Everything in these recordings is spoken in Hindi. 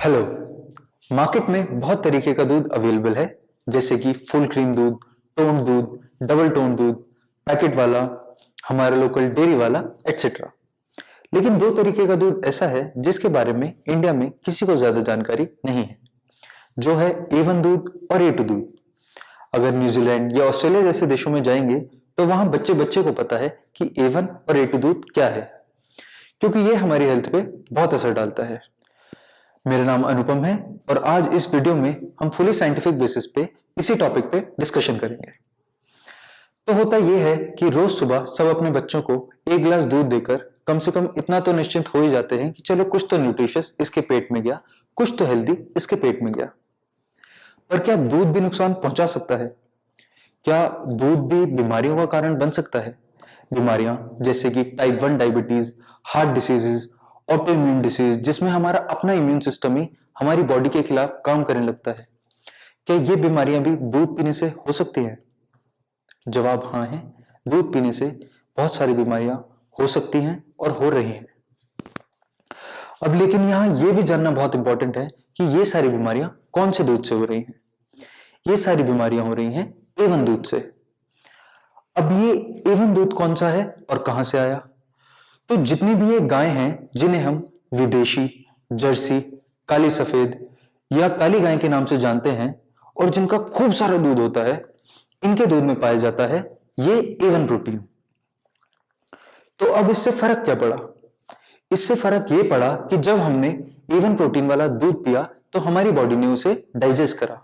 हेलो। मार्केट में बहुत तरीके का दूध अवेलेबल है, जैसे कि फुल क्रीम दूध, टोन दूध, डबल टोन दूध, पैकेट वाला, हमारा लोकल डेयरी वाला एटसेट्रा। लेकिन दो तरीके का दूध ऐसा है जिसके बारे में इंडिया में किसी को ज्यादा जानकारी नहीं है, जो है A1 दूध और A2 दूध। अगर न्यूजीलैंड या ऑस्ट्रेलिया जैसे देशों में जाएंगे तो वहां बच्चे बच्चे को पता है कि A1 और A2 दूध क्या है, क्योंकि ये हमारी हेल्थ पे बहुत असर डालता है। मेरा नाम अनुपम है और आज इस वीडियो में हम फुली साइंटिफिक बेसिस पे इसी टॉपिक पे डिस्कशन करेंगे। तो होता यह है कि रोज सुबह सब अपने बच्चों को एक गिलास दूध देकर कम से कम इतना तो निश्चिंत हो ही जाते हैं कि चलो कुछ तो न्यूट्रिशियस इसके पेट में गया, कुछ तो हेल्दी इसके पेट में गया। पर क्या दूध भी नुकसान पहुंचा सकता है? क्या दूध भी बीमारियों का कारण बन सकता है? बीमारियां जैसे कि type 1 diabetes, heart diseases, auto immune disease, जिसमें हमारा अपना इम्यून सिस्टम ही हमारी बॉडी के खिलाफ काम करने लगता है, क्या ये बीमारियां भी दूध पीने से हो सकती हैं? जवाब हाँ है। दूध पीने से बहुत सारी बीमारियां हो सकती हैं और हो रही हैं। अब लेकिन यहां यह भी जानना बहुत इंपॉर्टेंट है कि ये सारी बीमारियां कौन से दूध से हो रही हैं। ये सारी बीमारियां हो रही हैं A1 दूध से। अब ये A1 दूध कौन सा है और कहां से आया? तो जितनी भी ये गाय हैं जिन्हें हम विदेशी, जर्सी, काली सफेद या काली गाय के नाम से जानते हैं और जिनका खूब सारा दूध होता है, इनके दूध में पाया जाता है ये A1 प्रोटीन। तो अब इससे फर्क क्या पड़ा? इससे फर्क ये पड़ा कि जब हमने A1 प्रोटीन वाला दूध पिया तो हमारी बॉडी ने उसे डाइजेस्ट करा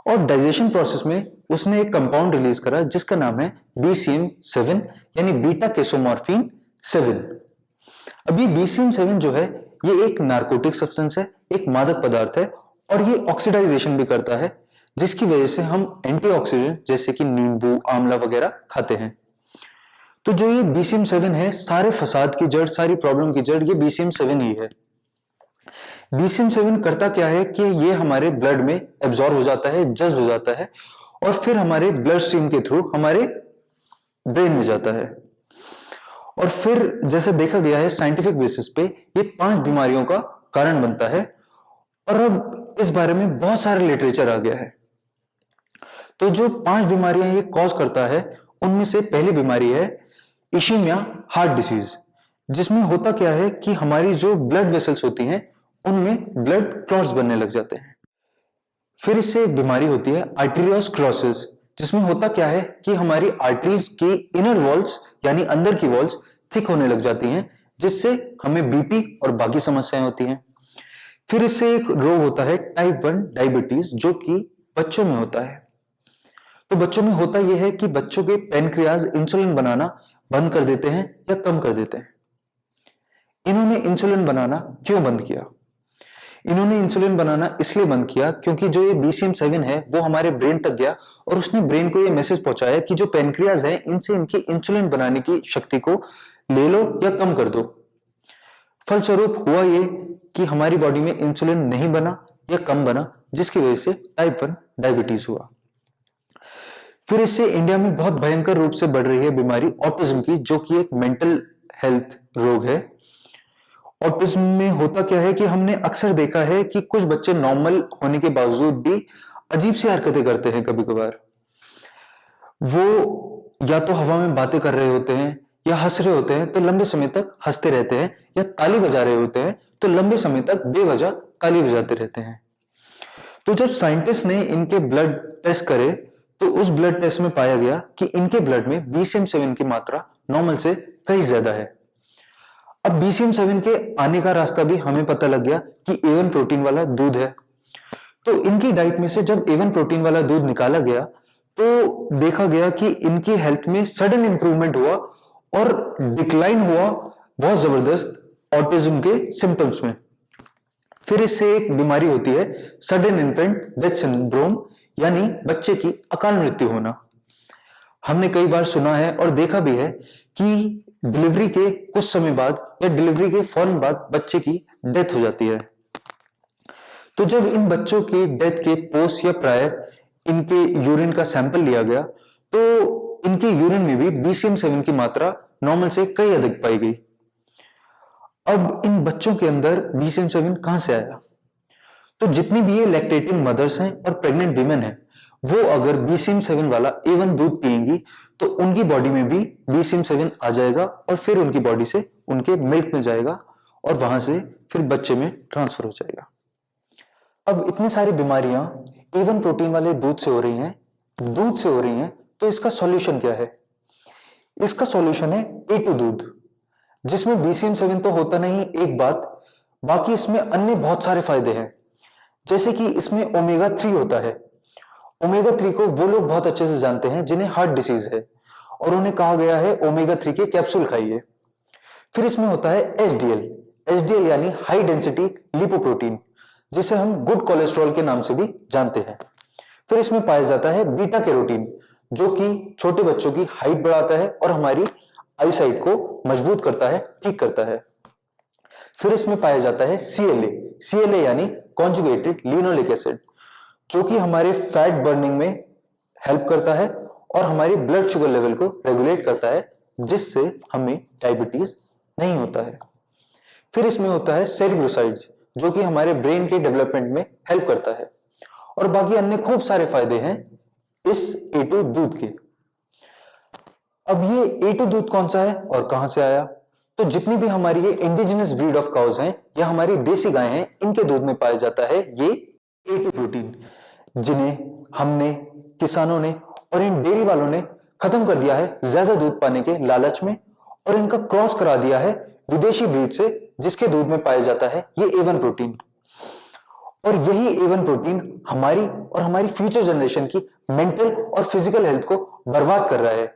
और डाइजेशन प्रोसेस में उसने एक कंपाउंड रिलीज करा जिसका नाम है BCM7 यानी बीटा केसोमॉर्फिन 7। अभी BCM7 जो है ये एक नार्कोटिक सब्सटेंस है, एक मादक पदार्थ है और ये ऑक्सीडाइजेशन भी करता है, जिसकी वजह से हम एंटीऑक्सीडेंट जैसे कि नींबू, आंवला वगैरह खाते हैं। तो जो ये BCM7 है, सारे फसाद की जड़, सारी प्रॉब्लम की जड़ ये BCM7 ही है। BCM7 करता क्या है कि ये हमारे ब्लड में एब्जॉर्ब हो जाता है, जज्ब हो जाता है और फिर हमारे ब्लड स्ट्रीम के थ्रू हमारे ब्रेन में जाता है। और फिर जैसे देखा गया है साइंटिफिक बेसिस पे ये 5 बीमारियों का कारण बनता है और अब इस बारे में बहुत सारे लिटरेचर आ गया है। तो जो 5 बीमारियां ये कॉज करता है उनमें से पहली बीमारी है इशेमिया हार्ट डिसीज, जिसमें होता क्या है कि हमारी जो ब्लड वेसल्स होती हैं उनमें ब्लड क्लॉट्स बनने लग जाते हैं। फिर इससे एक बीमारी होती है आर्टेरियोस्क्लेरोसिस, जिसमें होता क्या है कि हमारी आर्टरीज की इनर वॉल्स यानी अंदर की वॉल्स थिक होने लग जाती हैं, जिससे हमें बीपी और बाकी समस्याएं होती हैं। फिर इससे एक रोग होता है टाइप 1 डायबिटीज, जो कि बच्चों में होता है। तो बच्चों में होता यह है कि बच्चों के पैनक्रियाज इंसुलिन बनाना बंद कर देते हैं या कम कर देते हैं। इन्होंने इंसुलिन बनाना क्यों बंद किया? इन्होंने इंसुलिन बनाना इसलिए बंद किया क्योंकि जो ये BCM7 है वो हमारे ब्रेन तक गया और उसने ब्रेन को ये मैसेज पहुंचाया कि जो पैनक्रियाज है इनसे इनकी इंसुलिन बनाने की शक्ति को ले लो या कम कर दो। फलस्वरूप हुआ ये कि हमारी बॉडी में इंसुलिन नहीं बना या कम बना, जिसकी वजह से टाइप 1 डायबिटीज हुआ। फिर इससे इंडिया में बहुत भयंकर रूप से बढ़ रही है बीमारी ऑटिज्म की, जो कि एक मेंटल हेल्थ रोग है। ऑटिज्म में होता क्या है कि हमने अक्सर देखा है कि कुछ बच्चे नॉर्मल होने के बावजूद भी अजीब सी हरकतें करते हैं। कभी कभार वो या तो हवा में बातें कर रहे होते हैं या हंस रहे होते हैं तो लंबे समय तक हंसते रहते हैं, या ताली बजा रहे होते हैं तो लंबे समय तक बेवजह ताली बजाते रहते हैं। तो जब साइंटिस्ट ने इनके ब्लड टेस्ट करे तो उस ब्लड टेस्ट में पाया गया कि इनके ब्लड में BCM7 की मात्रा नॉर्मल से कहीं ज्यादा है। अब BCM7 के आने का रास्ता भी हमें पता लग गया कि A1 प्रोटीन वाला दूध है। तो इनकी डाइट में से जब A1 प्रोटीन वाला दूध निकाला गया तो देखा गया कि इनकी हेल्थ में सडन इंप्रूवमेंट हुआ और डिक्लाइन हुआ बहुत जबरदस्त ऑटिज्म के सिम्टम्स में। फिर इससे एक बीमारी होती है सडन इन्फेंट डेथ सिंड्रोम, यानी बच्चे की अकाल मृत्यु होना। हमने कई बार सुना है और देखा भी है कि डिलीवरी के कुछ समय बाद या डिलीवरी के फौरन बाद बच्चे की डेथ हो जाती है। तो जब इन बच्चों की डेथ के पोस्ट या प्रायर इनके यूरिन का सैंपल लिया गया तो इनके यूरिन में भी BCM7 की मात्रा नॉर्मल से कई अधिक पाई गई। अब इन बच्चों के अंदर BCM7 कहां से आया? तो जितनी भी ये लैक्टेटिंग मदर्स हैं और प्रेग्नेंट वीमेन हैं, वो अगर BCM7 वाला A1 दूध पिएंगी तो उनकी बॉडी में भी BCM7 आ जाएगा और फिर उनकी बॉडी से उनके मिल्क में जाएगा और वहां से फिर बच्चे में ट्रांसफर हो जाएगा। अब इतनी सारी बीमारियां A1 प्रोटीन वाले दूध से हो रही हैं, तो इसका सॉल्यूशन क्या है? इसका सॉल्यूशन है A2 दूध, जिसमें BCM7 तो होता नहीं एक बात, बाकी इसमें अन्य बहुत सारे फायदे हैं। जैसे कि इसमें ओमेगा 3 होता है। ओमेगा 3 को वो लोग बहुत अच्छे से जानते हैं जिन्हें हार्ट डिसीज है, और उन्हें कहा गया है ओमेगा 3 के कैप्सूल खाइए। फिर इसमें होता है HDL यानी हाई डेंसिटी लिपोप्रोटीन, जिसे हम गुड कोलेस्ट्रॉल के नाम से भी जानते हैं। फिर इसमें पाया जाता है बीटा कैरोटीन, जो कि छोटे बच्चों की हाइट बढ़ाता है और हमारी आईसाइट को मजबूत करता है, ठीक करता है। फिर इसमें पाया जाता है CLA यानी कॉन्जुगेटेड लिनोलिक एसिड, जो कि हमारे फैट बर्निंग में हेल्प करता है और हमारी ब्लड शुगर लेवल को रेगुलेट करता है, जिससे हमें डायबिटीज नहीं होता है। फिर इसमें होता है सेरिब्रोसाइड्स, जो कि हमारे ब्रेन के डेवलपमेंट में हेल्प करता है, और बाकी अन्य खूब सारे फायदे हैं इस A2 दूध के। अब ये A2 दूध कौन सा है और कहां से आया? तो जितनी भी हमारी ये इंडिजिनस ब्रीड ऑफ काउज हैं या हमारी देसी गायें हैं, इनके दूध में पाया जाता है ये A2 प्रोटीन, जिन्हें हमने, किसानों ने और इन डेयरी वालों ने खत्म कर दिया है ज्यादा दूध पाने के लालच में, और इनका क्रॉस करा दिया है विदेशी ब्रीड से, जिसके दूध में पाया जाता है ये A1 प्रोटीन। और यही A1 प्रोटीन हमारी और हमारी फ्यूचर जनरेशन की मेंटल और फिजिकल हेल्थ को बर्बाद कर रहा है।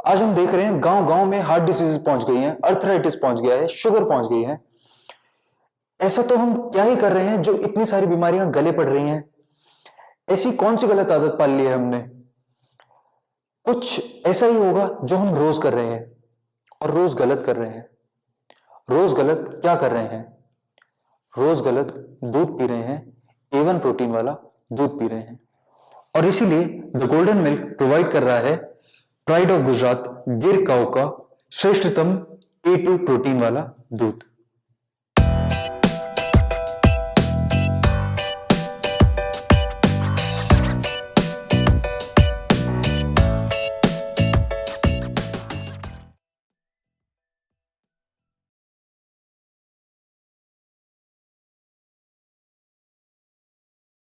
आज हम देख रहे हैं गांव-गांव में हार्ट डिसीज पहुंच गई हैं, अर्थराइटिस पहुंच गया है, शुगर पहुंच गई है। ऐसा तो हम क्या ही कर रहे हैं जो इतनी सारी बीमारियां गले पड़ रही हैं? ऐसी कौन सी गलत आदत पाल ली है हमने? कुछ ऐसा ही होगा जो हम रोज कर रहे हैं, और रोज गलत कर रहे हैं। रोज गलत क्या कर रहे हैं? रोज गलत दूध पी रहे हैं, A1 प्रोटीन वाला दूध पी रहे हैं। और इसीलिए द गोल्डन मिल्क प्रोवाइड कर रहा है प्राइड ऑफ गुजरात गिर काऊ का श्रेष्ठतम A2 प्रोटीन वाला दूध।